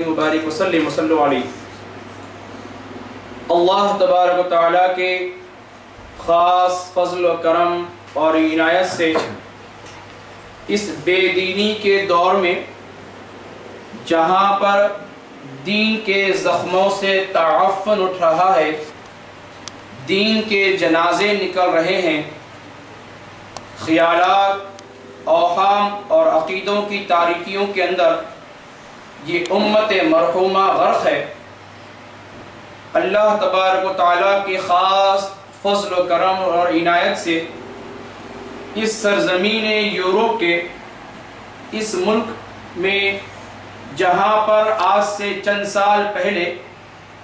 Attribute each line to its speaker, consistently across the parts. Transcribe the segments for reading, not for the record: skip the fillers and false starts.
Speaker 1: مبارک وسلم علیہ۔ اللہ تبارک و تعالیٰ کے خاص فضل و کرم اور عنایت سے اس بے دینی کے دور میں جہاں پر دین کے زخموں سے تعفن اٹھ رہا ہے، دین کے جنازے نکل رہے ہیں، خیالات، اوہام اور عقیدوں کی تاریکیوں کے اندر یہ امت مرحومہ غرق ہے، اللہ تبارک و تعالیٰ کی خاص فضل و کرم اور عنایت سے اس سرزمین یورپ کے اس ملک میں جہاں پر آج سے چند سال پہلے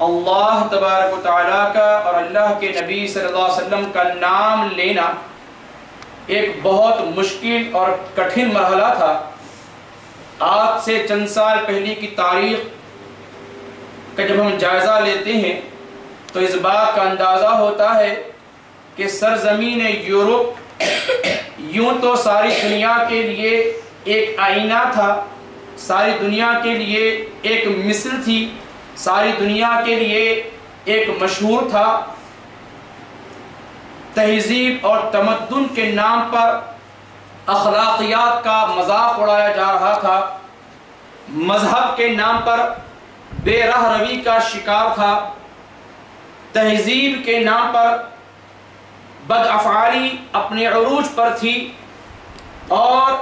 Speaker 1: اللہ تبارک و تعالیٰ کا اور اللہ کے نبی صلی اللہ علیہ وسلم کا نام لینا ایک بہت مشکل اور کٹھن مرحلہ تھا، آج سے چند سال پہلے کی تاریخ کا جب ہم جائزہ لیتے ہیں تو اس بات کا اندازہ ہوتا ہے کہ سرزمین یورپ یوں تو ساری دنیا کے لیے ایک آئینہ تھا، ساری دنیا کے لیے ایک مثل تھی، ساری دنیا کے لیے ایک مشہور تھا، تہذیب اور تمدن کے نام پر اخلاقیات کا مذاق اڑایا جا رہا تھا، مذہب کے نام پر بے راہ روی کا شکار تھا، تہذیب کے نام پر بدافعالی اپنے عروج پر تھی، اور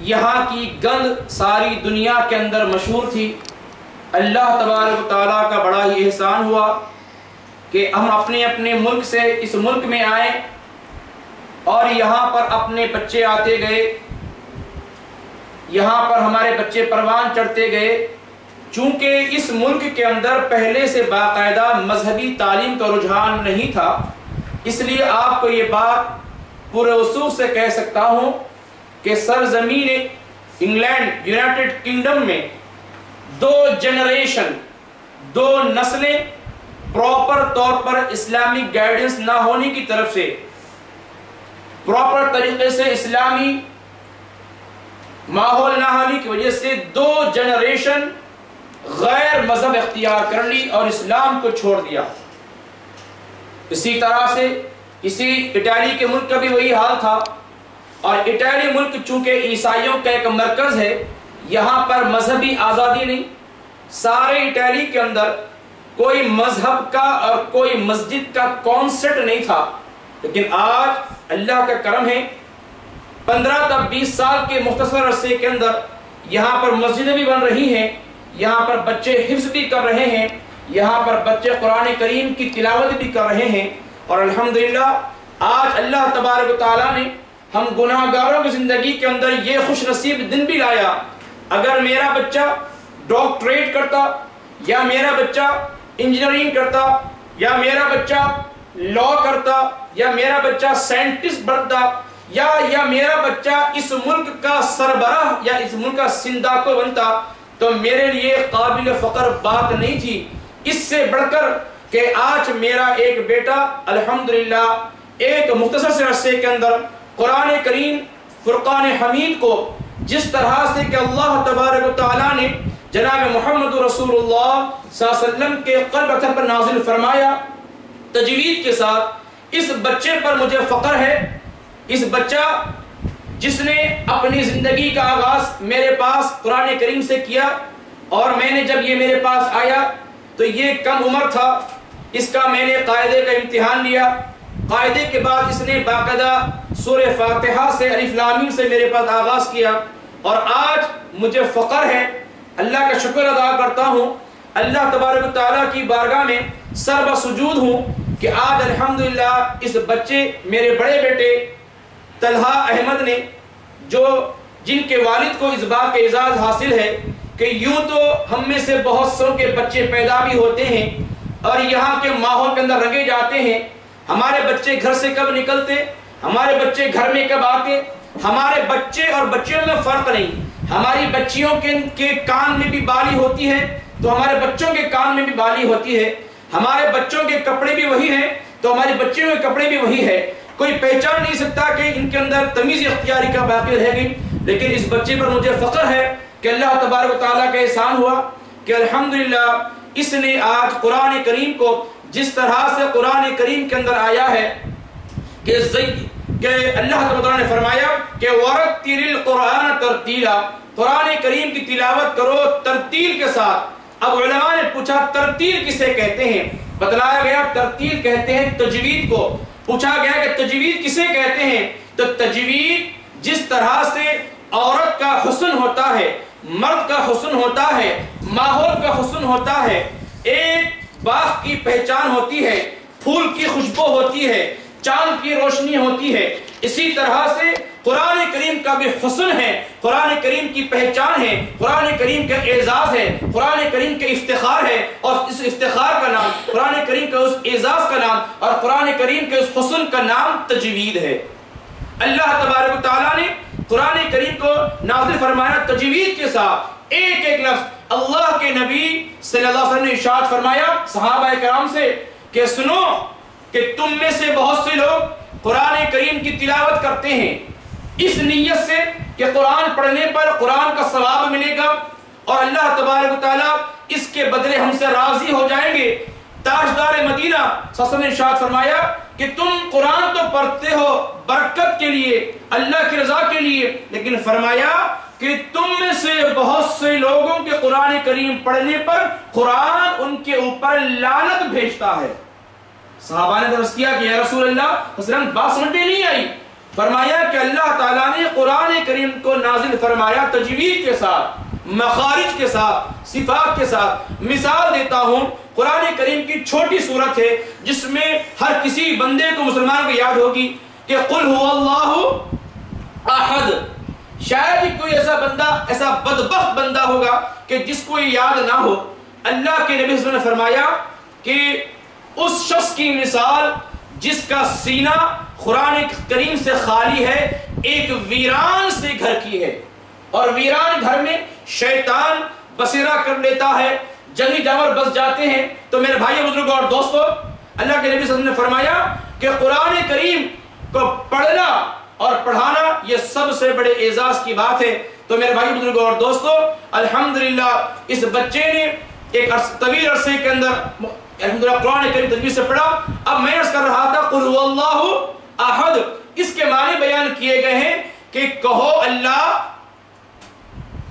Speaker 1: یہاں کی گند ساری دنیا کے اندر مشہور تھی۔ اللہ تبارک و تعالیٰ کا بڑا ہی احسان ہوا کہ ہم اپنے اپنے ملک سے اس ملک میں آئے اور یہاں پر اپنے بچے آتے گئے، یہاں پر ہمارے بچے پروان چڑھتے گئے، چونکہ اس ملک کے اندر پہلے سے باقاعدہ مذہبی تعلیم کا رجحان نہیں تھا، اس لیے آپ کو یہ بات پورے وثوق سے کہہ سکتا ہوں کہ سرزمین انگلینڈ یونائٹڈ کنگڈم میں دو جنریشن، دو نسلیں پراپر طور پر اسلامک گائیڈنس نہ ہونے کی طرف سے، پراپر طریقے سے اسلامی ماحول نہ ہونے کی وجہ سے دو جنریشن غیر مذہب اختیار کر لی اور اسلام کو چھوڑ دیا۔ اسی طرح سے اسی اٹلی کے ملک کا بھی وہی حال تھا، اور اٹلی ملک چونکہ عیسائیوں کا ایک مرکز ہے، یہاں پر مذہبی آزادی نہیں، سارے اٹلی کے اندر کوئی مذہب کا اور کوئی مسجد کا کانسیپٹ نہیں تھا، لیکن آج اللہ کا کرم ہے 15 تا 20 سال کے مختصر عرصے کے اندر یہاں پر مسجدیں بھی بن رہی ہیں، یہاں پر بچے حفظ بھی کر رہے ہیں، یہاں پر بچے قرآن کریم کی تلاوت بھی کر رہے ہیں، اور الحمدللہ آج اللہ تبارک و تعالیٰ نے ہم گناہگاروں کی زندگی کے اندر یہ خوش نصیب دن بھی لایا۔ اگر میرا بچہ ڈاکٹریٹ کرتا، یا میرا بچہ انجینئرنگ کرتا، یا میرا بچہ لا کرتا، یا میرا بچہ سائنٹسٹ بنتا، یا میرا بچہ اس ملک کا سربراہ یا اس ملک کا سنداکو بنتا، تو میرے لیے قابل فخر بات نہیں تھی۔ اس سے بڑھ کر کہ آج میرا ایک بیٹا الحمدللہ ایک مختصر سے عرصے کے اندر قرآن کریم فرقان حمید کو جس طرح سے کہ اللہ تبارک و تعالیٰ نے جناب محمد رسول اللہ صلی اللہ علیہ وسلم کے قلب اتھر پر نازل فرمایا تجوید کے ساتھ، اس بچے پر مجھے فخر ہے۔ اس بچہ جس نے اپنی زندگی کا آغاز میرے پاس قرآن کریم سے کیا، اور میں نے جب یہ میرے پاس آیا تو یہ کم عمر تھا، اس کا میں نے قاعدے کا امتحان لیا، قاعدے کے بعد اس نے باقاعدہ سورہ فاتحہ سے الف لام میم سے میرے پاس آغاز کیا، اور آج مجھے فخر ہے، اللہ کا شکر ادا کرتا ہوں، اللہ تبارک و تعالیٰ کی بارگاہ میں سر بسجود ہوں کہ آج الحمدللہ اس بچے میرے بڑے بیٹے طلحہ احمد نے، جن کے والد کو اس بات کا اعزاز حاصل ہے کہ یوں تو ہم میں سے بہت سو کے بچے پیدا بھی ہوتے ہیں اور یہاں کے ماحول کے اندر رنگے جاتے ہیں، ہمارے بچے گھر سے کب نکلتے، ہمارے بچے گھر میں کب آتے، ہمارے بچے اور بچیوں میں فرق نہیں، ہماری بچیوں کے کان میں بھی بالی ہوتی ہے تو ہمارے بچوں کے کان میں بھی بالی ہوتی ہے، ہمارے بچوں کے کپڑے بھی وہی ہیں تو ہماری بچیوں کے کپڑے بھی وہی ہے، کوئی پہچان نہیں سکتا کہ ان کے اندر تمیز اختیاری کا باقی رہ گئی، لیکن اس بچے پر مجھے فخر ہے کہ اللہ تبارک و تعالیٰ کا احسان ہوا کہ الحمدللہ اس نے آج قرآن کریم کو جس طرح سے قرآن کریم کے اندر آیا ہے کہ اللہ تعالیٰ نے فرمایا کہ وَرَتِّلِ الْقُرْآنَ تَرْتِيلًا، قرآن کریم کی تلاوت کرو ترتیل کے ساتھ۔ اب علماء نے پوچھا ترتیل کسے کہتے ہیں؟ بتلایا گیا ترتیل کہتے ہیں تجوید کو۔ پوچھا گیا کہ تجوید کسے کہتے ہیں؟ تو تجوید جس طرح سے عورت کا حسن ہوتا ہے، مرد کا حسن ہوتا ہے، ماحول کا حسن ہوتا ہے، ایک باغ کی پہچان ہوتی ہے، پھول کی خوشبو ہوتی ہے، چاند کی روشنی ہوتی ہے، اسی طرح سے قرآن کریم کا بھی حسن ہے، قرآن کریم کی پہچان ہے، قرآن کریم کا اعزاز ہے، قرآن کریم کا افتخار ہے، اور اس افتخار کا نام، قرآن کریم کا اس اعزاز کا نام اور قرآن کریم کے اس حسن کا نام تجوید ہے۔ اللہ تبارک و تعالیٰ نے قرآن کریم کو نازل فرمایا تجوید کے ساتھ، ایک ایک لفظ۔ اللہ کے نبی صلی اللہ علیہ وسلم نے ارشاد فرمایا صحابہ کرام سے کہ سنو کہ تم میں سے بہت سے لوگ قرآن کریم کی تلاوت کرتے ہیں اس نیت سے کہ قرآن پڑھنے پر قرآن کا ثواب ملے گا اور اللہ تبارک و تعالیٰ اس کے بدلے ہم سے راضی ہو جائیں گے۔ تاجدار مدینہ صلی اللہ علیہ وسلم نے ارشاد فرمایا کہ تم قرآن تو پڑھتے ہو برکت کے لیے، اللہ کی رضا کے لیے، لیکن فرمایا کہ تم میں سے بہت سے لوگوں کے قرآن کریم پڑھنے پر قرآن ان کے اوپر لعنت بھیجتا ہے۔ صحابہ نے درس کیا کہ یا رسول اللہ بات سمجھ میں نہیں آئی۔ فرمایا کہ اللہ تعالیٰ نے قرآن کریم کو نازل فرمایا تجوید کے ساتھ، مخارج کے ساتھ، صفات کے ساتھ۔ مثال دیتا ہوں، قرآن کریم کی چھوٹی سورت ہے جس میں ہر کسی بندے کو مسلمان کو یاد ہوگی کہ قل هو اللہ احد۔ شاید ہی کوئی ایسا بندہ، ایسا بدبخت بندہ ہوگا کہ جس کو یہ یاد نہ ہو۔ اللہ کے نبی صلی اللہ علیہ وسلم نے فرمایا کہ اس شخص کی مثال جس کا سینہ قرآن کریم سے خالی ہے ایک ویران سے گھر کی ہے، اور ویران گھر میں شیطان بسیرا کر لیتا ہے، جنگی جانور بس جاتے ہیں۔ تو میرے بھائی بزرگوں اور دوستو، اللہ کے نبی صلی اللہ علیہ وسلم نے فرمایا کہ قرآن کریم کو پڑھنا اور پڑھانا یہ سب سے بڑے اعزاز کی بات ہے۔ تو میرے بھائی بزرگوں اور دوستو، الحمدللہ اس بچے نے ایک طویل عرصے کے اندر الحمدللہ قرآن کریم تجوید سے پڑھا۔ اب میں عرض کر رہا تھا قل هو اللہ احد، اس کے معنی بیان کیے گئے ہیں کہ کہو اللہ،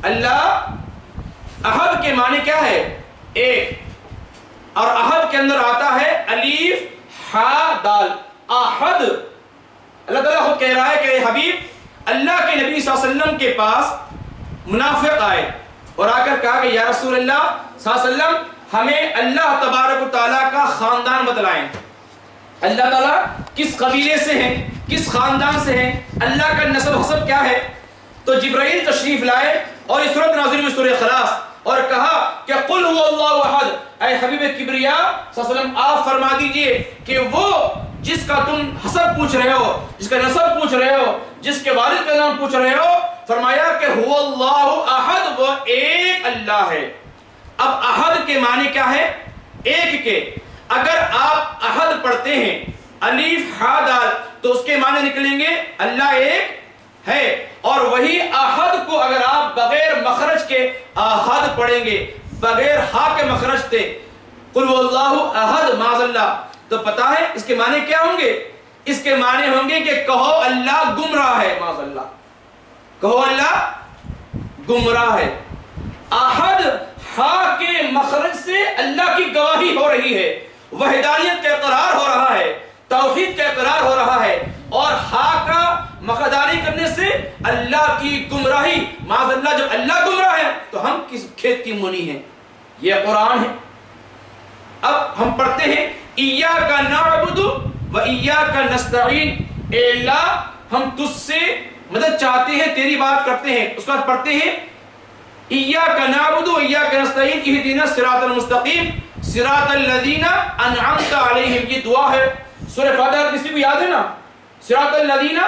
Speaker 1: اللہ احد کے معنی کیا ہے؟ ایک، اور احد کے اندر آتا ہے الف ہا دال، احد۔ اللہ تعالیٰ خود کہہ رہا ہے کہ اے حبیب، اللہ کے نبی صلی اللہ علیہ وسلم کے پاس منافق آئے اور آ کر کہا کہ یا رسول اللہ صلی اللہ علیہ وسلم ہمیں اللہ تبارک و تعالیٰ کا خاندان بتلائیں، اللہ تعالیٰ کس قبیلے سے ہیں، کس خاندان سے ہیں، اللہ کا نسب حسب کیا ہے۔ تو جبرائیل تشریف لائے اور اس سورۃ نازل میں سورہ اخلاص اور کہا کہ قل هو اللہ احد، اے حبیب کبریا صلی اللہ علیہ وسلم آپ فرما دیجئے کہ وہ جس کا تم حسب پوچھ رہے ہو، جس کا نسب پوچھ رہے ہو، جس کے والد کا نام پوچھ رہے ہو، فرمایا کہ هو اللہ احد، وہ ایک اللہ ہے۔ اب احد کے معنی کیا ہے؟ ایک کے۔ اگر آپ احد پڑھتے ہیں الف ہا دال تو اس کے معنی نکلیں گے اللہ ایک ہے، اور وہی احد کو اگر آپ بغیر مخرج کے احد پڑھیں گے، بغیر ہا کے مخرج سے قل هو اللہ احد معاذ اللہ، تو پتہ ہے اس کے معنی کیا ہوں گے؟ اس کے معنی ہوں گے کہ کہو اللہ گمراہ ہے، معاذ اللہ، کہو اللہ گمراہ ہے۔ احد ہا کے مخرج سے اللہ کی گواہی ہو رہی ہے، وحدانیت کا اقرار ہو رہا ہے، توحید کا اقرار ہو رہا ہے، اور ہا کا مقداری کرنے سے اللہ کی گمراہی، معاذ اللہ۔ جب اللہ گمراہ ہے تو ہم کس کھیت کی مونی ہیں؟ یہ قرآن ہے۔ اب ہم پڑھتے ہیں ایاک نعبد و ایاک نستعین، اے اللہ ہم تجھ سے مدد چاہتے ہیں، تیری بات کرتے ہیں۔ اس کے بعد پڑھتے ہیں ایاک نعبد و ایاک نستعین اہدنا الصراط المستقیم صراط الذین انعمت علیہم، یہ دعا ہے سورہ فاتحہ، کسی کو یاد ہے نا؟ صراط الذین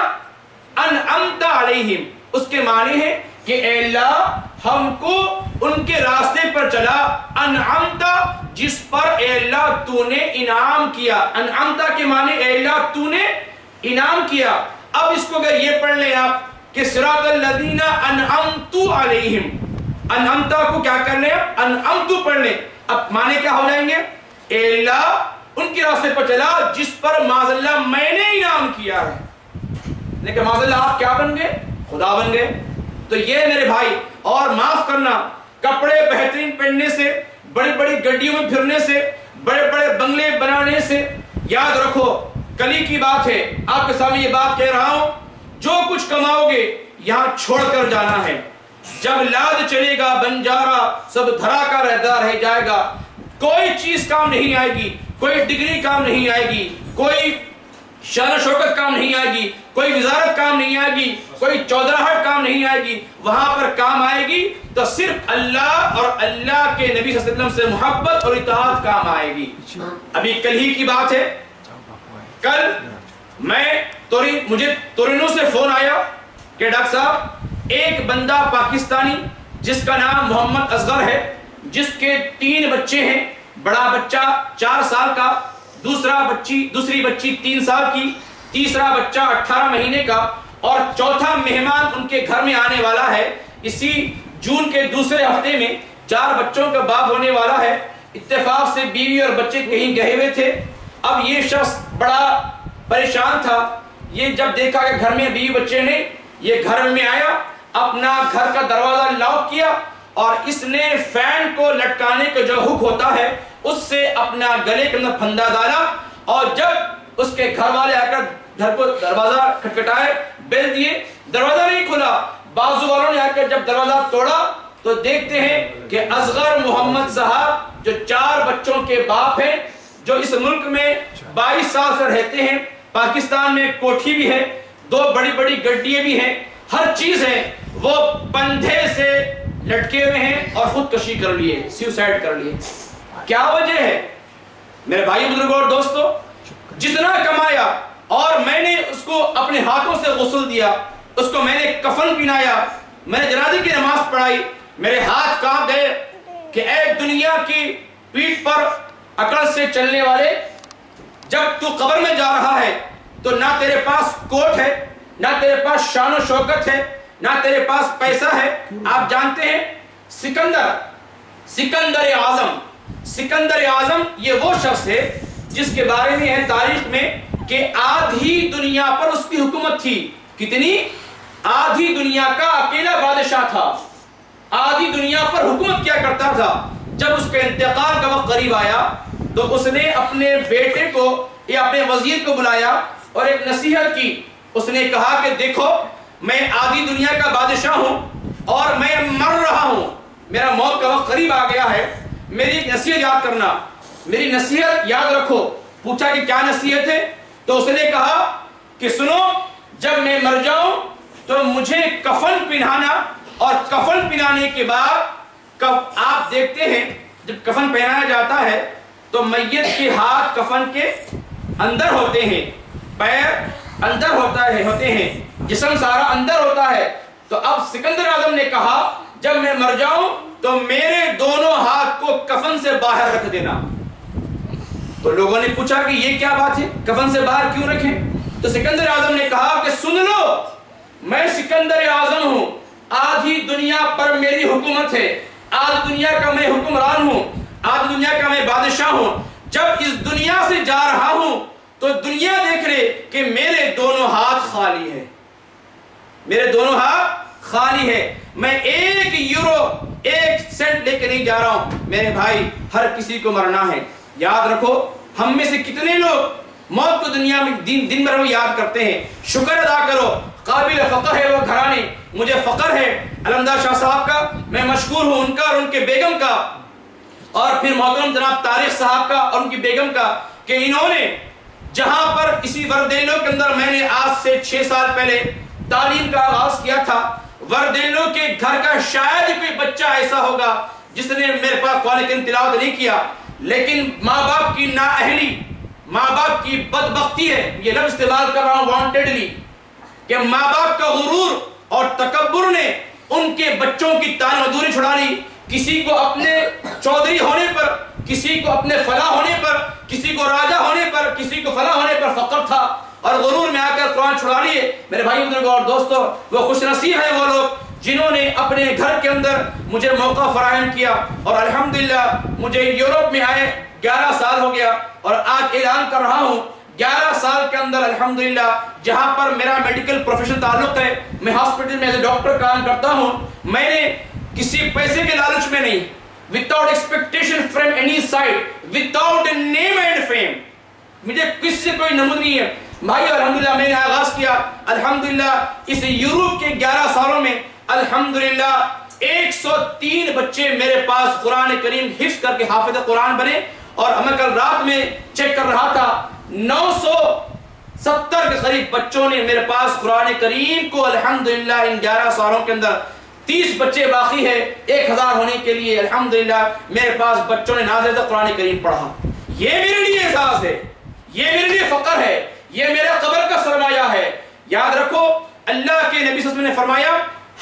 Speaker 1: انعمت علیہم، اس کے معنی ہے کہ اے اللہ ہم کو ان کے راستے پر چلا، انعمت جس پر اے اللہ تو نے انعام کیا، انعمت کے معنی اے اللہ تو نے انعام کیا۔ اب اس کو اگر یہ پڑھ لیں آپ کہ صراط الذین انعمت علیہم، انعمتا کو کیا کر لیں؟ انعمتو پڑھ لیں. اب معنی کیا ہو جائیں گے؟ اے اللہ ان کے راستے پر چلا جس پر معاذ اللہ میں نے انعام کیا ہے. لیکن معاذ اللہ آپ کیا بن گئے؟ خدا بن گئے. تو یہ میرے بھائی، اور معاف کرنا، کپڑے بہترین پہننے سے، بڑی بڑی گڈیوں میں پھرنے سے، بڑے بڑے بنگلے بنانے سے، یاد رکھو کلی کی بات ہے، آپ کے سامنے یہ بات کہہ رہا ہوں، جو کچھ کماؤ گے یہاں چھوڑ کر جانا ہے. جب لاد چلے گا بنجارا سب دھرا کا رہ جائے گا. کوئی چیز کام نہیں آئے گی، کوئی ڈگری کام نہیں آئے گی، کوئی شان و شوکت کام نہیں آئے گی، کوئی وزارت کام نہیں آئے گی، کوئی چودراہٹ کام نہیں آئے گی. وہاں پر کام آئے گی تو صرف اللہ اور اللہ کے نبی صلی اللہ علیہ وسلم سے محبت اور اطاعت کام آئے گی. ابھی کل ہی کی بات ہے، کل مجھے تورینو سے فون آیا کہ ڈاکٹر صاحب ایک بندہ پاکستانی جس کا نام محمد اصغر ہے، جس کے 3 بچے ہیں، بڑا بچہ 4 سال کا، دوسری بچی 3 سال کی، تیسرا بچہ 18 مہینے کا، اور چوتھا مہمان ان کے گھر میں آنے والا ہے. اسی جون کے دوسرے ہفتے میں 4 بچوں کا باپ ہونے والا ہے. اتفاق سے بیوی اور بچے کہیں گئے ہوئے تھے. اب یہ شخص بڑا پریشان تھا. یہ جب دیکھا کہ گھر میں بیوی بچے نہیں، یہ گھر میں آیا، اپنا گھر کا دروازہ لاک کیا اور اس نے فین کو لٹکانے کا جو ہک ہوتا ہے اس سے اپنا گلے کے اندر پھندا ڈالا. اور جب اس کے گھر والے آ کر گھر کو دروازہ کھٹکھٹائے، بیل دیے، دروازہ نہیں کھلا. بازو والوں نے آ کر جب دروازہ توڑا تو دیکھتے ہیں کہ اصغر محمد صاحب جو 4 بچوں کے باپ ہیں، جو اس ملک میں 22 سال سے رہتے ہیں، پاکستان میں کوٹھی بھی ہے، 2 بڑی بڑی گڈیاں بھی ہیں، ہر چیز ہے، وہ پندھے سے لٹکے ہوئے ہیں اور خودکشی کر لیے، سیوسائیڈ کر لیے. کیا وجہ ہے میرے بھائی بزرگوں اور دوستو؟ جتنا کمایا اور میں نے اس کو اپنے ہاتھوں سے غسل دیا، اس کو میں نے کفن پہنایا، میں نے جنازے کی نماز پڑھائی، میرے ہاتھ کانپ گئے کہ اے دنیا کی پیٹھ پر عقل سے چلنے والے، جب تو قبر میں جا رہا ہے تو نہ تیرے پاس کوٹ ہے، نہ تیرے پاس شان و شوکت ہے، نہ تیرے پاس پیسہ ہے. آپ جانتے ہیں سکندر اعظم یہ وہ شخص ہے جس کے بارے میں ہے تاریخ میں کہ آدھی دنیا پر اس کی حکومت تھی. کتنی؟ آدھی دنیا کا اکیلا بادشاہ تھا، آدھی دنیا پر حکومت کیا کرتا تھا. جب اس کے انتقال کا وقت قریب آیا تو اس نے اپنے بیٹے کو یا اپنے وزیر کو بلایا اور ایک نصیحت کی. اس نے کہا کہ دیکھو میں آدھی دنیا کا بادشاہ ہوں اور میں مر رہا ہوں، میرا موت کا وقت قریب آ گیا ہے، میری ایک نصیحت یاد کرنا، میری نصیحت یاد رکھو. پوچھا کہ کیا نصیحت ہے؟ تو اس نے کہا کہ سنو، جب میں مر جاؤں تو مجھے کفن پہنانا، اور کفن پہنانے کے بعد آپ دیکھتے ہیں جب کفن پہنایا جاتا ہے تو میت کے ہاتھ کفن کے اندر ہوتے ہیں، پیر اندر ہوتے ہیں، جسم سارا اندر ہوتا ہے. تو اب سکندر اعظم نے کہا جب میں مر جاؤں تو میرے دونوں ہاتھ کو کفن سے باہر رکھ دینا. تو لوگوں نے پوچھا کہ یہ کیا بات ہے، کفن سے باہر کیوں رکھیں؟ تو سکندر اعظم نے کہا کہ سن لو، میں سکندر اعظم ہوں، آدھی دنیا پر میری حکومت ہے، آدھی دنیا کا میں حکمران ہوں، آدھی دنیا کا میں بادشاہ ہوں. جب اس دنیا سے جا رہا ہوں تو دنیا دیکھ لے کہ میرے دونوں ہاتھ خالی ہے، میرے دونوں ہاتھ خالی ہے. میں 1 یورو 1 سینٹ لے کے نہیں جا رہا ہوں. میرے بھائی ہر کسی کو مرنا ہے. یاد رکھو ہم میں سے کتنے لوگ موت کو دنیا میں دن بھر میں یاد کرتے ہیں. شکر ادا کرو، قابل فخر ہے وہ گھرانے. مجھے فخر ہے علمدار شاہ صاحب کا، میں مشکور ہوں ان کا اور ان کے بیگم کا، اور پھر محترم جناب طارق صاحب کا اور ان کی بیگم کا، کہ انہوں نے جہاں پر اسی وردیلو کے اندر میں نے آج سے 6 سال پہلے تعلیم کا آغاز کیا تھا، وردیلو کے گھر کا شاید کوئی بچہ ایسا ہوگا جس نے میرے پاس قرآن کریم تلاوت نہیں کیا، لیکن ماں باپ کی نااہلی، ماں باپ کی بدبختی ہے، یہ لفظ استعمال کر رہا ہوں وانٹیڈلی، کہ ماں باپ کا غرور اور تکبر نے ان کے بچوں کی تان مزدوری چھڑا لی. کسی کو اپنے چودھری ہونے پر، کسی کو اپنے فلاں ہونے پر، کسی کو راجہ ہونے پر، کسی کو فلاں ہونے پر فخر تھا اور غرور میں آ کر قرآن چھڑا لیے. میرے بھائی بزرگوں اور دوستو، وہ خوش نصیب ہیں وہ لوگ جنہوں نے اپنے گھر کے اندر مجھے موقع فراہم کیا، اور الحمدللہ مجھے یورپ میں آئے 11 سال ہو گیا، اور آج اعلان کر رہا ہوں 11 سال کے اندر الحمدللہ جہاں پر میرا میڈیکل پروفیشن تعلق ہے، میں ہاسپٹل میں ایز اے ڈاکٹر کام کرتا ہوں، میں نے کسی پیسے کے لالچ میں نہیں، without expectation from any side, without a name and fame، مجھے کسی سے کوئی نمود نہیں ہے بھائی۔ الحمدللہ میں نے آغاز کیا، الحمدللہ اس یورپ کے 11 سالوں میں الحمدللہ 103 بچے میرے پاس قرآن کریم حفظ کر کے حافظ قرآن بنے، اور میں کل رات میں چیک کر رہا تھا 970 کے قریب بچوں نے میرے پاس قرآن کریم کو الحمدللہ ان 11 سالوں کے اندر 30 بچے باقی ہے 1000 ہونے کے لیے، الحمدللہ میرے پاس بچوں نے نازل قرآن کریم پڑھا۔ یہ میرے لیے احساس ہے، یہ میرے لیے فخر ہے، یہ میرے قبر کا سرمایہ ہے۔ یاد رکھو اللہ کے نبی صلی اللہ علیہ وسلم نے فرمایا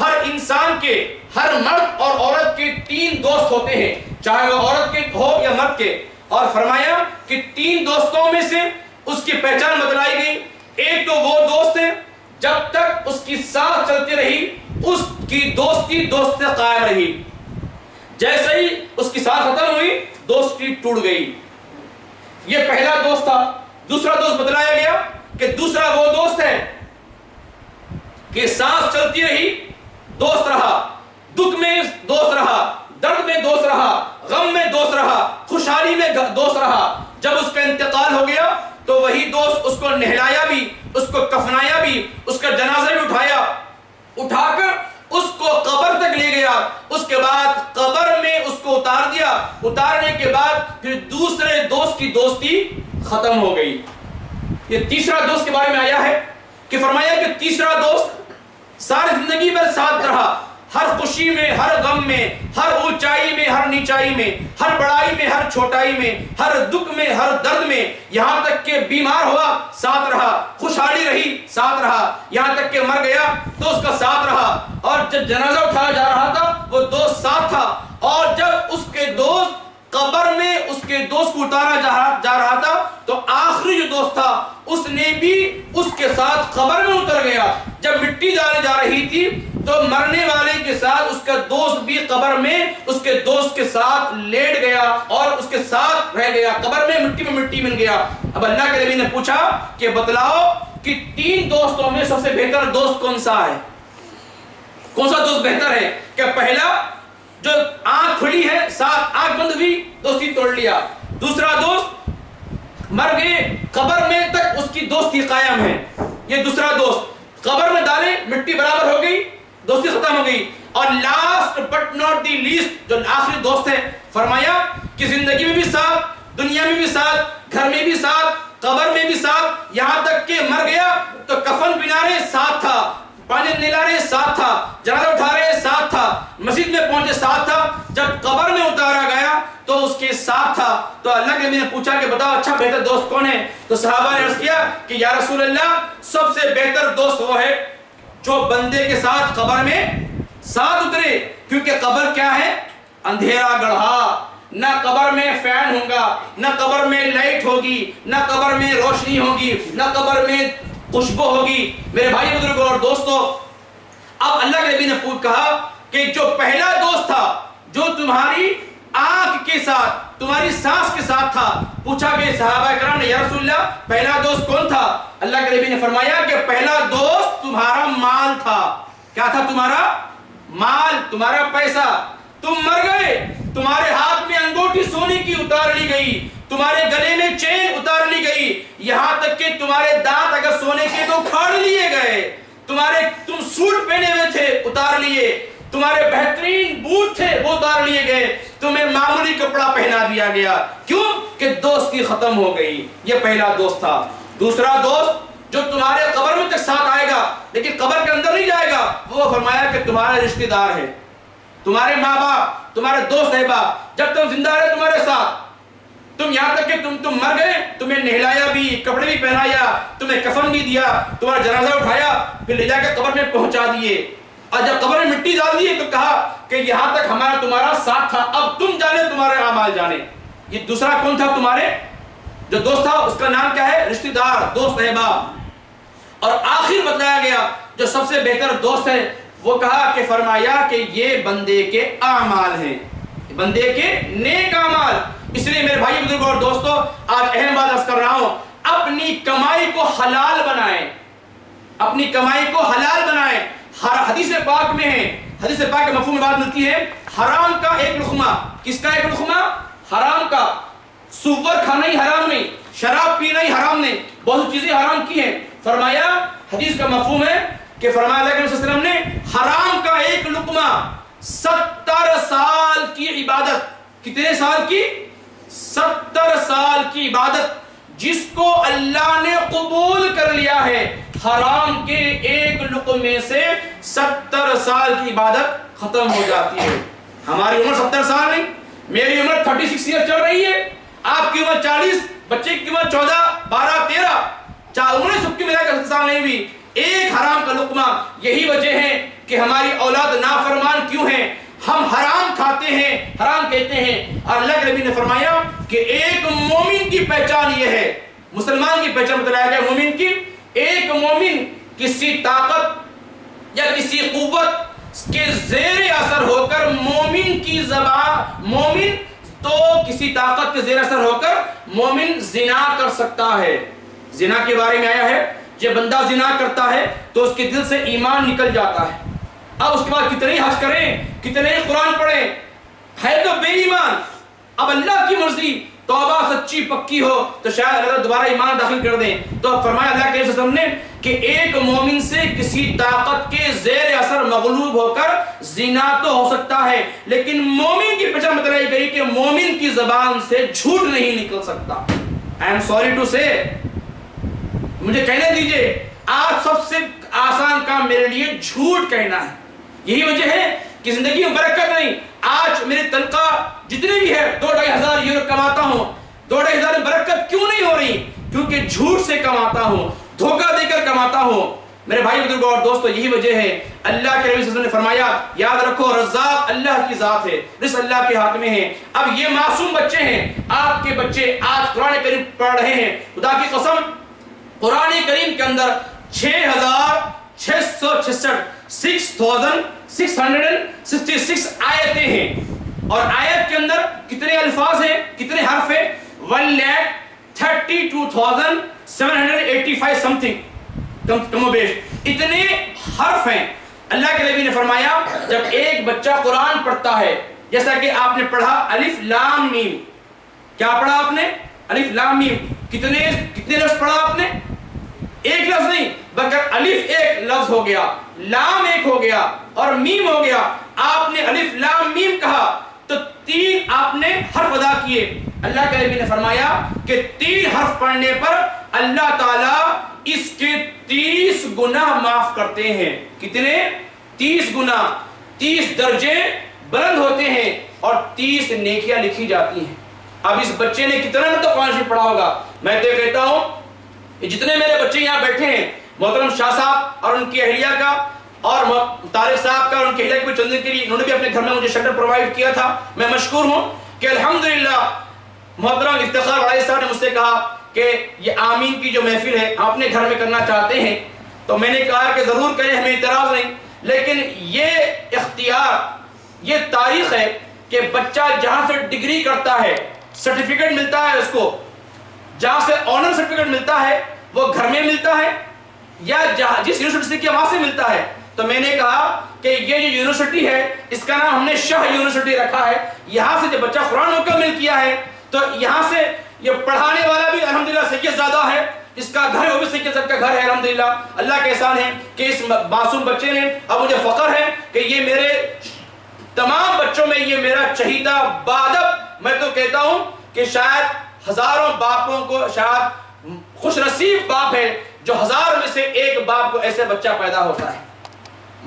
Speaker 1: ہر انسان کے، ہر مرد اور عورت کے 3 دوست ہوتے ہیں، چاہے وہ عورت کے ہو یا مرد کے، اور فرمایا کہ 3 دوستوں میں سے اس کی پہچان بتلائی گئی۔ ایک تو وہ دوست ہے جب تک اس کی سانس چلتی رہی اس کی دوستی دوست سے قائم رہی، جیسے ہی اس کی سانس ختم ہوئی دوستی ٹوٹ گئی۔ یہ پہلا دوست تھا۔ دوسرا دوست بتلایا گیا کہ دوسرا وہ دوست ہے کہ سانس چلتی رہی دوست رہا، دکھ میں دوست رہا، درد میں دوست رہا، غم میں دوست رہا، خوشحالی میں دوست رہا۔ جب اس کا انتقال ہو گیا تو وہی دوست اس کو نہلایا بھی، اس کو کفنایا بھی، اس کا جنازہ بھی اٹھا کر اس کو قبر تک لے گیا، اس کے بعد قبر میں اس کو اتار دیا، اتارنے کے بعد پھر دوسرے دوست کی دوستی ختم ہو گئی۔ یہ تیسرا دوست کے بارے میں آیا ہے کہ فرمایا کہ تیسرا دوست ساری زندگی بھر ساتھ رہا، ہر خوشی میں، ہر غم میں، ہر اونچائی میں، ہر نیچائی میں، ہر بڑائی میں، ہر چھوٹائی میں، ہر دکھ میں، ہر درد میں، یہاں تک کہ بیمار ہوا ساتھ رہا، خوشحالی رہی ساتھ رہا، یہاں تک کہ مر گیا تو اس کا ساتھ رہا، اور جب جنازہ اٹھایا جا رہا تھا وہ دوست ساتھ تھا، اور جب اس کے دوست قبر میں اس کے دوست کو اتارا جا رہا تھا تو آخری جو دوست تھا اس نے بھی اس کے ساتھ قبر میں اتر گیا۔ جب مٹی ڈالی جا رہی تھی تو مرنے والے کے ساتھ اس کا دوست بھی قبر میں اس کے دوست کے ساتھ لیٹ گیا اور اس کے ساتھ رہ گیا، قبر میں مٹی مل گیا۔ اب اللہ کے نبی نے پوچھا کہ بتلاؤ کہ 3 دوستوں میں سب سے بہتر دوست کون سا ہے؟ کون سا دوست بہتر ہے؟ کہ پہلا جو آنکھ کھلی ہے، ساتھ آنکھ بند ہوئی دوستی توڑ لیا، دوسرا دوست مر گئے قبر میں تک اس کی دوستی قائم ہے، یہ دوسرا دوست قبر میں ڈالے مٹی برابر ہو گئی دوستی ختم ہو گئی، اور last but not the least جو آخری دوست ہے فرمایا کہ زندگی میں بھی ساتھ، دنیا میں بھی ساتھ، گھر میں بھی ساتھ، قبر میں بھی ساتھ، یہاں تک کہ مر گیا تو کفن پہنا رہے ساتھ تھا، پانی نلا رہے ساتھ تھا، جنازہ اٹھا رہے ساتھ تھا، مسجد میں پہنچے ساتھ تھا، جب قبر میں اتارا گیا تو اس کے ساتھ تھا۔ تو اللہ کے نبی نے پوچھا کہ بتاؤ اچھا بہتر دوست کون ہے؟ تو صحابہ نے عرض کیا کہ یا رسول اللہ سب سے بہتر دوست وہ ہے جو بندے کے ساتھ قبر میں ساتھ اترے، کیونکہ قبر کیا ہے؟ اندھیرا گڑھا، نہ قبر میں فین ہوگا، نہ قبر میں لائٹ ہوگی، نہ قبر میں روشنی ہوگی، نہ قبر میں خوشبو ہوگی۔ میرے بھائی بزرگوں اور دوستوں، اب اللہ کے نبی نے کہا کہ جو پہلا دوست تھا جو تمہاری آنکھ کے ساتھ، تمہاری سانس کے ساتھ تھا، پوچھا کہ صحابہ کرام نے یا رسول اللہ پہلا دوست کون تھا؟ اللہ کے نبی نے فرمایا کہ پہلا دوست تمہارا مال تھا۔ کیا تھا؟ تمہارا مال، تمہارا پیسہ۔ تم مر گئے، تمہارے ہاتھ میں انگوٹھی سونے کی اتار لی گئی، تمہارے گلے میں چین اتار لی گئی، یہاں تک کہ تمہارے دانت اگر سونے کے تو کھاڑ لیے گئے، تم سوٹ پہنے ہوئے تھے اتار لیے، تمہارے بہترین بوٹ تھے وہ اتار لیے گئے، تمہیں معمولی کپڑا پہنا دیا گیا۔ کیوں؟ کہ دوستی ختم ہو گئی۔ یہ پہلا دوست تھا۔ دوسرا دوست جو تمہارے قبر میں تک ساتھ آئے گا لیکن قبر کے اندر نہیں جائے گا، وہ فرمایا کہ تمہارے رشتہ دار ہے، تمہارے ماں باپ، تمہارے دوست احباب، جب تم زندہ رہے تمہارے ساتھ، تم یہاں تک کہ تم مر گئے تمہیں نہلایا بھی، کپڑے بھی پہنایا، تمہیں کفن بھی دیا، تمہارا جنازہ اٹھایا، پھر لے جا کے قبر میں پہنچا دیے، اور جب قبر میں مٹی ڈال دیے تو کہا کہ یہاں تک ہمارا تمہارا ساتھ تھا، اب تم جانے تمہارے اعمال جانے۔ یہ دوسرا کون تھا؟ تمہارے جو دوست تھا اس کا نام کیا ہے؟ رشتہ دار، دوست احباب۔ اور آخر بتلایا گیا جو سب سے بہتر دوست ہے وہ کہا کہ فرمایا کہ یہ بندے کے اعمال ہیں، بندے کے نیک اعمال۔ اس لیے میرے بھائی بزرگوں اور دوستو، آج اہم بات عرض کر رہا ہوں، اپنی کمائی کو حلال بنائیں، اپنی کمائی کو حلال بنائیں۔ حدیث پاک میں ہے، حدیث پاک کے مفہوم میں بات ملتی ہے، حرام کا ایک لقمہ، کس کا ایک لقمہ؟ حرام کا۔ سور کھانا ہی حرام نہیں، شراب پینا ہی حرام نہیں، بہت چیزیں حرام کی ہیں۔ فرمایا حدیث کا مفہوم ہے کہ فرمایا اللہ کے وسلم نے حرام کا ایک لقمہ 70 سال کی عبادت، کتنے سال کی؟ 70 سال کی عبادت، جس کو اللہ نے قبول کر لیا ہے، حرام کے ایک لقمے سے 70 سال کی عبادت ختم ہو جاتی ہے۔ ہماری عمر 70 سال نہیں، میری عمر 36 ایئر چل رہی ہے، آپ کی عمر 40، بچے کی عمر 14، 12، 13، عمریں سب کی ملا کر 70 سال نہیں ہوئی، ایک حرام کا لقمہ۔ یہی وجہ ہے کہ ہماری اولاد نافرمان کیوں ہیں، ہم حرام کھاتے ہیں، حرام کہتے ہیں۔ اور اللہ کے نبی نے فرمایا کہ ایک مومن کی پہچان یہ ہے، مسلمان کی پہچان بتلایا گیا مومن کی، ایک مومن کسی طاقت یا کسی قوت کے زیر اثر ہو کر مومن کی زبان، مومن تو کسی طاقت کے زیر اثر ہو کر مومن زنا کر سکتا ہے۔ زنا کے بارے میں آیا ہے، جب بندہ زنا کرتا ہے تو اس کے دل سے ایمان نکل جاتا ہے۔ اب اس کے بعد کتنے ہی حج کریں، کتنے ہی قرآن پڑھیں، ہے تو بے ایمان۔ اب اللہ کی مرضی توبہ سچی پکی ہو تو شاید اللہ دوبارہ ایمان داخل کر دیں۔ تو فرمایا اللہ کے وسلم نے کہ ایک مومن سے کسی طاقت کے زیر اثر مغلوب ہو کر زنا تو ہو سکتا ہے، لیکن مومن کی پہچان بتلائی گئی کہ مومن کی زبان سے جھوٹ نہیں نکل سکتا۔ I am sorry to say، مجھے کہنے دیجئے، آج سب سے آسان کام میرے لیے جھوٹ کہنا ہے۔ یہی وجہ ہے کہ زندگی میں برکت نہیں۔ آج میری تنخواہ جتنے بھی ہے 2-2.5 ہزار یورو کماتا ہوں، 2-2.5 ہزار میں برکت کیوں نہیں ہو رہی؟ کیونکہ جھوٹ سے کماتا ہوں، دھوکہ دے کر کماتا ہوں۔ میرے بھائی بزرگوں اور دوستو، یہی وجہ ہے اللہ کے نبی صلی اللہ علیہ وسلم نے فرمایا، یاد رکھو رزاق اللہ کی ذات ہے، رزق اللہ کے ہاتھ میں ہے۔ اب یہ معصوم بچے ہیں، آپ کے بچے آج قرآن کریم پڑھ رہے ہیں، خدا کی قسم قرآن کریم کے اندر 6666 آیتیں ہیں، اور آیت کے اندر کتنے الفاظ ہیں، کتنے حرف ہیں؟ 1,32,785 سم تھنگ، کم و بیش اتنے حرف ہیں۔ اللہ کے نبی نے فرمایا جب ایک بچہ قرآن پڑھتا ہے، جیسا کہ آپ نے پڑھا الف لام میم، کیا پڑھا آپ نے؟ الف لام میم، کتنے لفظ پڑھا آپ نے؟ ایک لفظ نہیں، بلکہ الف ایک لفظ ہو گیا، لام ایک ہو گیا اور میم ہو گیا۔ آپ نے الف لام میم کہا تو 3 آپ نے حرف ادا کیے۔ اللہ کے نبی نے فرمایا کہ 3 حرف پڑھنے پر اللہ تعالیٰ اس کے 30 گناہ معاف کرتے ہیں۔ کتنے؟ 30 گناہ، 30 درجے بلند ہوتے ہیں اور 30 نیکیاں لکھی جاتی ہیں۔ اب اس بچے نے کتنا تو قرآن شریف پڑھا ہوگا؟ میں تو کہتا ہوں جتنے میرے بچے یہاں بیٹھے ہیں، محترم شاہ صاحب اور ان کی اہلیہ کا، اور طارق صاحب کا اور ان کی اہلیہ کے چندے کے لیے انہوں نے بھی اپنے گھر میں مجھے شٹر پرووائڈ کیا تھا، میں مشکور ہوں کہ الحمدللہ محترم افتخار علیہ صاحب نے مجھ سے کہا کہ یہ آمین کی جو محفل ہے ہم اپنے گھر میں کرنا چاہتے ہیں، تو میں نے کہا کہ ضرور کریں، ہمیں اعتراض نہیں، لیکن یہ اختیار، یہ تاریخ ہے کہ بچہ جہاں سے ڈگری کرتا ہے، سرٹیفکیٹ ملتا ہے اس کو، جہاں سے آنر سرٹیفکیٹ ملتا ہے وہ گھر میں ملتا ہے یا جس یونیورسٹی سے کیا وہاں سے ملتا ہے۔ تو میں نے کہا کہ یہ جو یونیورسٹی ہے اس کا نام ہم نے شاہ یونیورسٹی رکھا ہے، یہاں سے جب بچہ قرآن مکمل کیا ہے تو یہاں سے یہ پڑھانے والا بھی الحمدللہ سید زادہ ہے، اس کا گھر وہ بھی سید زادہ کا گھر ہے، الحمدللہ اللہ کے احسان ہے کہ اس معصوم بچے نے، اب مجھے فخر ہے کہ یہ میرے تمام بچوں میں یہ میرا چہیدہ بادب، میں تو کہتا ہوں کہ شاید ہزاروں باپوں کو شاید خوش نصیب باپ ہے جو 1000 میں سے ایک باپ کو ایسے بچہ پیدا ہوتا ہے۔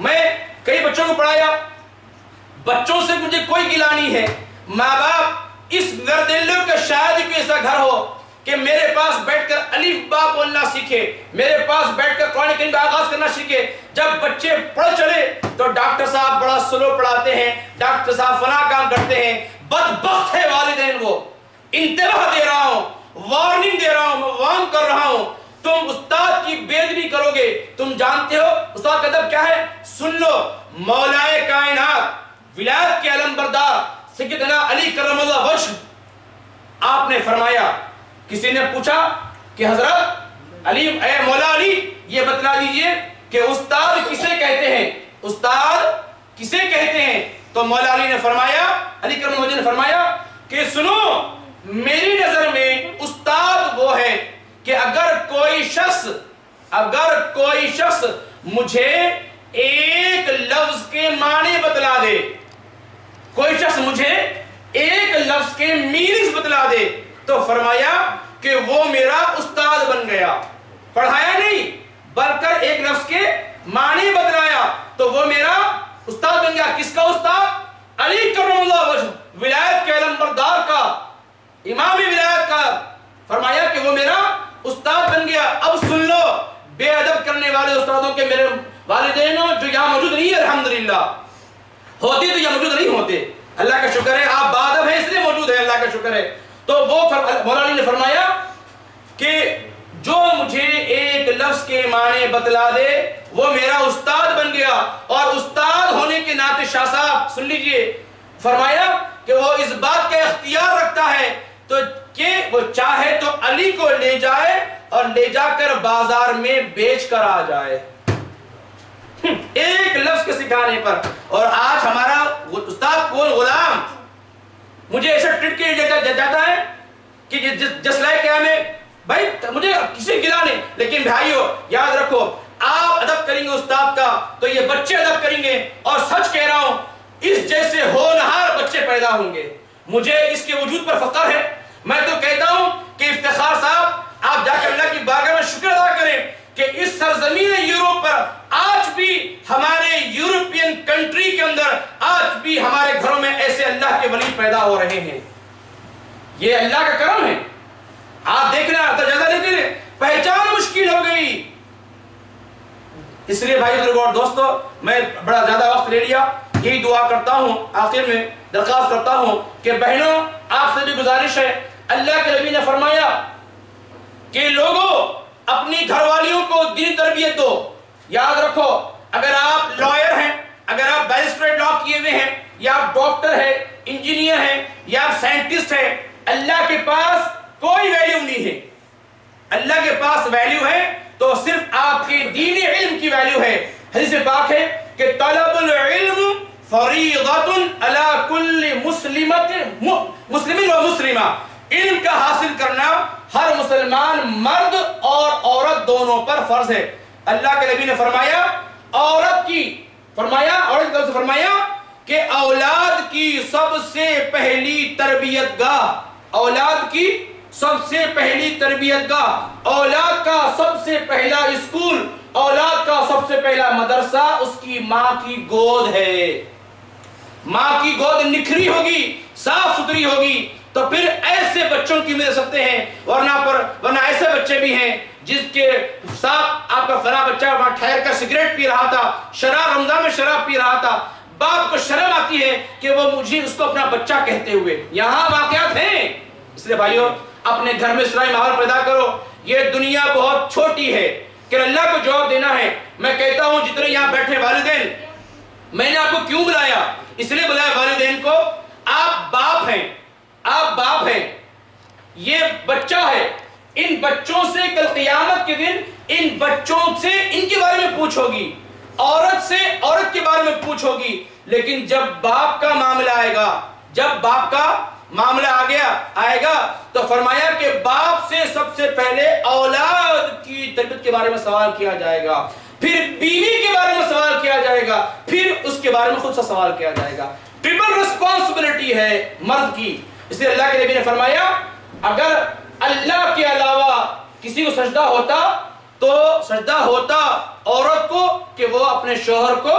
Speaker 1: میں کئی بچوں کو پڑھایا، بچوں سے مجھے کوئی گلہ نہیں ہے، ماں باپ اس دل کا شاید کوئی ایسا گھر ہو کہ میرے پاس بیٹھ کر الف با بولنا سیکھے، میرے پاس بیٹھ کر قرآن کریم کا آغاز کرنا سیکھے۔ جب بچے پڑھ چلے تو ڈاکٹر صاحب بڑا سلو پڑھاتے ہیں، ڈاکٹر صاحب فلاں کام کرتے ہیں، بدبخت ہے والدین وہ۔ انتباہ دے رہا ہوں، وارننگ دے رہا ہوں، میں وارن کر رہا ہوں، تم استاد کی بے ادبی کرو گے۔ تم جانتے ہو استاد کا ادب کیا ہے؟ سن لو، مولائے کائنات ولایت کے علم بردار سیدنا علی کرم اللہ وجہ، آپ نے فرمایا، کسی نے پوچھا کہ حضرت علی، اے مولا علی یہ بتلا دیجئے کہ استاد کسے کہتے ہیں، استاد کسے کہتے ہیں؟ تو مولا علی نے فرمایا، علی کرم اللہ وجہ نے فرمایا کہ سنو، میری نظر میں استاد وہ ہے کہ اگر کوئی شخص مجھے ایک لفظ کے معنی بتلا دے، کوئی شخص مجھے ایک لفظ کے میننگز بتلا دے، تو فرمایا کہ وہ میرا استاد بن گیا۔ پڑھایا نہیں بلکہ ایک لفظ کے معنی بتلایا تو وہ میرا استاد بن گیا۔ کس کا استاد؟ علی کرم اللہ وجہ، ولایت کے علم بردار کا، امام ولایت کا، فرمایا کہ وہ میرا استاد بن گیا۔ اب سن لو، بے ادب کرنے والے استادوں کے میرے والدینوں جو یہاں موجود نہیں ہے، الحمدللہ ہوتے تو یہاں موجود نہیں ہوتے، اللہ کا شکر ہے آپ بادب ہیں اس لیے موجود ہے، اللہ کا شکر ہے۔ تو وہ مولا علی نے فرمایا کہ جو مجھے ایک لفظ کے معنی بتلا دے وہ میرا استاد بن گیا۔ اور استاد ہونے کے ناطے شاہ صاحب سن لیجئے، فرمایا کہ وہ اس بات کا اختیار رکھتا ہے تو کہ وہ چاہے تو علی کو لے جائے اور لے جا کر بازار میں بیچ کر آ جائے، ایک لفظ کے سکھانے پر۔ اور آج ہمارا استاد کون؟ غلام۔ مجھے ایسا ٹریٹ کیا جاتا ہے کہ جس لائے کیا میں بھائی مجھے کسی گلا نہیں، لیکن بھائیو یاد رکھو، آپ ادب کریں گے استاد کا تو یہ بچے ادب کریں گے۔ اور سچ کہہ رہا ہوں، اس جیسے ہونہار بچے پیدا ہوں گے، مجھے اس کے وجود پر فخر ہے۔ میں تو کہتا ہوں کہ افتخار صاحب آپ جا کے اللہ کی بارگاہ میں شکر ادا کریں کہ اس سرزمین یورپ پر آج بھی ہمارے یورپین کنٹری کے اندر آج بھی ہمارے گھروں میں ایسے اللہ کے ولی پیدا ہو رہے ہیں۔ یہ اللہ کا کرم ہے۔ آپ دیکھ رہے ہیں، تجزیہ لیتے ہیں، پہچان مشکل ہو گئی۔ اس لیے بھائی بزرگوں اور دوستو، میں بڑا زیادہ وقت لے لیا، یہی دعا کرتا ہوں، آخر میں درخواست کرتا ہوں کہ بہنوں آپ سے بھی گزارش ہے، اللہ کے نبی نے فرمایا کہ لوگوں اپنی گھر والیوں کو دینی تربیت دو۔ یاد رکھو، اگر آپ لائر ہیں، اگر آپ بیرسٹریٹ لا کیے ہوئے ہیں، یا آپ ڈاکٹر ہیں، انجینئر ہیں، یا آپ سائنٹسٹ ہیں، اللہ کے پاس کوئی ویلیو نہیں ہے۔ اللہ کے پاس ویلیو ہے تو صرف آپ کے دینی علم کی ویلیو ہے۔ حدیث پاک ہے کہ طلب العلم فریضۃ علی کل مسلم و مسلمہ، علم کا حاصل کرنا ہر مسلمان مرد اور عورت دونوں پر فرض ہے۔ اللہ کے نبی نے فرمایا عورت کہ اولاد کی سب سے پہلی تربیت گاہ، اولاد کی سب سے پہلی تربیت گاہ، اولاد کا سب سے پہلا اسکول، اولاد کا سب سے پہلا مدرسہ اس کی ماں کی گود ہے۔ ماں کی گود نکھری ہوگی، صاف ستھری ہوگی تو پھر ایسے بچوں کی مل سکتے ہیں، ورنہ ایسے بچے بھی ہیں جس کے ساتھ آپ کا فلاں بچہ وہاں ٹھہر کر سگریٹ پی رہا تھا، رمضان میں شراب پی رہا تھا، باپ کو شرم آتی ہے کہ وہ مجھے اس کو اپنا بچہ کہتے ہوئے۔ یہاں واقعات ہیں۔ اس لیے بھائیو اپنے گھر میں اسلامی ماحول پیدا کرو۔ یہ دنیا بہت چھوٹی ہے کہ اللہ کو جواب دینا ہے۔ میں کہتا ہوں جتنے یہاں بیٹھے والدین، میں نے آپ کو کیوں بلایا؟ اس لیے بلایا والدین کو، آپ باپ ہیں، آپ باپ ہیں، یہ بچہ ہے۔ ان بچوں سے کل قیامت کے دن ان بچوں سے ان کے بارے میں پوچھو گی، عورت سے عورت کے بارے میں پوچھو گی۔ لیکن جب باپ کا معاملہ آئے گا، جب باپ کا معاملہ آئے گا تو فرمایا کہ باپ سے سب سے پہلے اولاد کی تربیت کے بارے میں سوال کیا جائے گا، پھر بیوی کے بارے میں سوال کیا جائے گا، پھر اس کے بارے میں خود سے سوال کیا جائے گا۔ ٹرپل رسپانسبلٹی ہے مرد کی۔ اس لیے اللہ کے نبی نے فرمایا اگر اللہ کے علاوہ کسی کو سجدہ ہوتا تو سجدہ ہوتا عورت کو کہ وہ اپنے شوہر کو